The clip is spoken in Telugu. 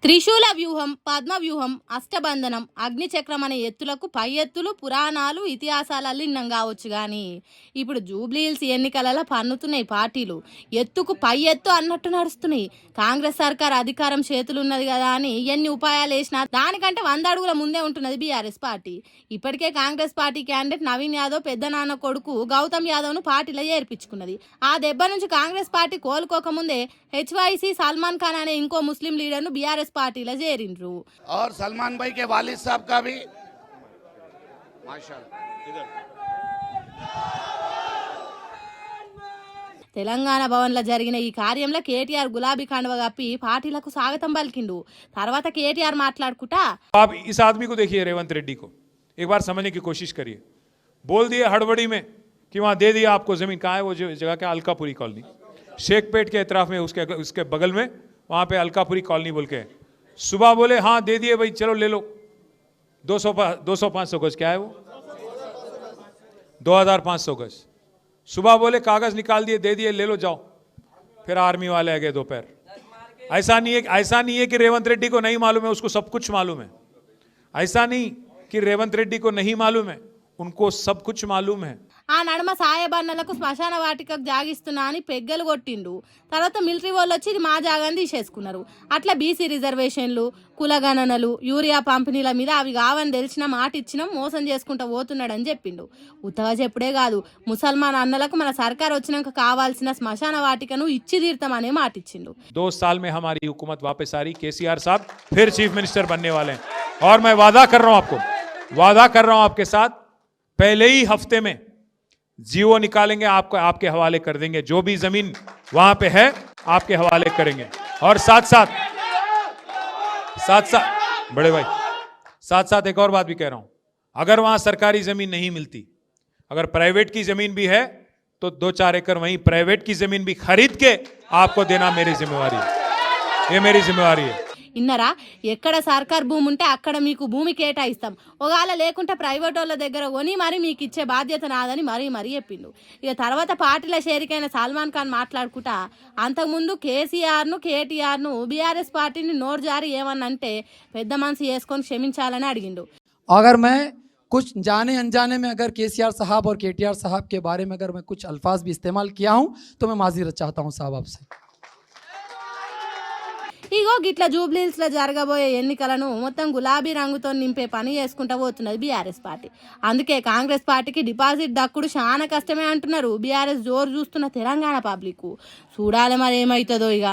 త్రిశూల వ్యూహం, పద్మ వ్యూహం, అష్టబంధనం, అగ్నిచక్రం అనే ఎత్తులకు పై ఎత్తులు పురాణాలు ఇతిహాసాలు అల్లిన్నం కావచ్చు కానీ ఇప్పుడు జూబ్లీహిల్స్ ఎన్నికలలో పన్నుతున్నాయి పార్టీలు. ఎత్తుకు పై ఎత్తు అన్నట్టు నడుస్తున్నాయి. కాంగ్రెస్ సర్కార్ అధికారం చేతులున్నది కదా అని ఎన్ని ఉపాయాలు వేసినా దానికంటే 100 అడుగుల ముందే ఉంటున్నది బీఆర్ఎస్ పార్టీ. ఇప్పటికే కాంగ్రెస్ పార్టీ క్యాండిడేట్ నవీన్ యాదవ్ పెద్ద నాన్న కొడుకు గౌతమ్ యాదవ్ను పార్టీలో చేర్పించుకున్నది. ఆ దెబ్బ నుంచి కాంగ్రెస్ పార్టీ కోలుకోకముందే హెచ్వైసీ సల్మాన్ ఖాన్ అనే ఇంకో ముస్లిం లీడర్ను బీఆర్ఎస్ पार्टीला చేరిండ్రు. और सलमान भाई के वालिद साहब का भी माशाल्लाह తెలంగాణ భవన్లో జరిగిన ఈ కార్యంలో కేటీఆర్ గులాబీ కండువ కప్పి పార్టీలకు స్వాగతం పలికిండు. తర్వాత కేటీఆర్ మాట్లాడుకుంటా आप इस आदमी को देखिए रेवंत रेड्डी को एक बार समझने की कोशिश करिए. बोल दिए हड़बड़ी में कि वहाँ दे दिया आपको जमीन. कहाँ है वो जगह? क्या अलकापुरी कॉलोनी, शेखपेट के इतराफ में, उसके बगल में वहाँ पे अलकापुरी कॉलोनी बोल के. सुबह बोले हाँ दे दिए भाई, चलो ले लो. 200-500 गज. क्या है वो? 2500 गज. सुबह बोले कागज निकाल दिए, दे दिए, ले लो जाओ. फिर आर्मी वाले आ गए दोपहर. ऐसा नहीं है कि रेवंत रेड्डी को नहीं मालूम है, उसको सब कुछ मालूम है. ऐसा नहीं कि रेवंत रेड्डी को नहीं मालूम है, उनको सब कुछ मालूम है. ఆ నడుమ సాయబన్నలకు శ్మశాన వాటికకు జాగిస్తున్నా అని పెగ్గలు కొట్టిండు. తర్వాత మిలిటరీ వాళ్ళు వచ్చి ఇది మా జాగాని తీసేసుకున్నారు. అట్లా బీసీ రిజర్వేషన్లు, కులగణనలు, యూరియా పంపిణీల మీద అవి కావని తెలిసిన మాట ఇచ్చినాం, మోసం చేసుకుంటూ పోతున్నాడని చెప్పిండు. ఉత్తగా చెప్పుడే కాదు, ముసల్మాన్ అన్నలకు మన సర్కార్ వచ్చినాక కావాల్సిన శ్మశాన వాటికను ఇచ్చి తీర్థమనే మాట ఇచ్చిండు. 2 साल में हमारी हुकूमत वापस आ रही. केसीआर साहब फिर चीफ मिनिस्टर बनने वाले हैं और मैं वादा कर रहा हूं आपके साथ, पहले ही हफ्ते में जीवो निकालेंगे, आपके हवाले कर देंगे. जो भी जमीन वहां पे है आपके हवाले करेंगे. और साथ साथ बड़े भाई, साथ एक और बात भी कह रहा हूं, अगर वहां सरकारी जमीन नहीं मिलती, अगर प्राइवेट की जमीन भी है तो 2-4 एकड़ वहीं प्राइवेट की जमीन भी खरीद के आपको देना मेरी जिम्मेवारी है. ये मेरी जिम्मेवारी है. ఇన్నరా, ఎక్కడ సర్కార్ భూమి ఉంటే అక్కడ మీకు భూమి కేటాయిస్తాం, ఒకవేళ లేకుంటే ప్రైవేట్ వాళ్ళ దగ్గర కొని మరి మీకు ఇచ్చే బాధ్యత నాదని మరీ చెప్పిండు. ఇక తర్వాత పార్టీల షేరికైన సల్మాన్ ఖాన్ మాట్లాడుకుంటా అంతకుముందు కేటీఆర్ను బీఆర్ఎస్ పార్టీని నోరు జారి ఏమన్నంటే పెద్ద మనసు చేసుకొని క్షమించాలని అడిగిండు. अगर मैं कुछ जाने अनजाने में अगर केसीआर साहब और केटीआर साहब के बारे में अगर मैं कुछ अल्फाज भी इस्तेमाल किया हूं तो मैं माज़ीरत चाहता हूं साहब आपसे. ఇగో గిట్ల జూబ్లీహిల్స్లో జరగబోయే ఎన్నికలను మొత్తం గులాబీ రంగుతో నింపే పని చేసుకుంటూ పోతున్నది బీఆర్ఎస్ పార్టీ. అందుకే కాంగ్రెస్ పార్టీకి డిపాజిట్ దక్కుడు చాలా కష్టమే అంటున్నారు బీఆర్ఎస్ జోరు చూస్తున్న తెలంగాణ పబ్లిక్. చూడాలి మరి ఏమవుతుందో ఇక.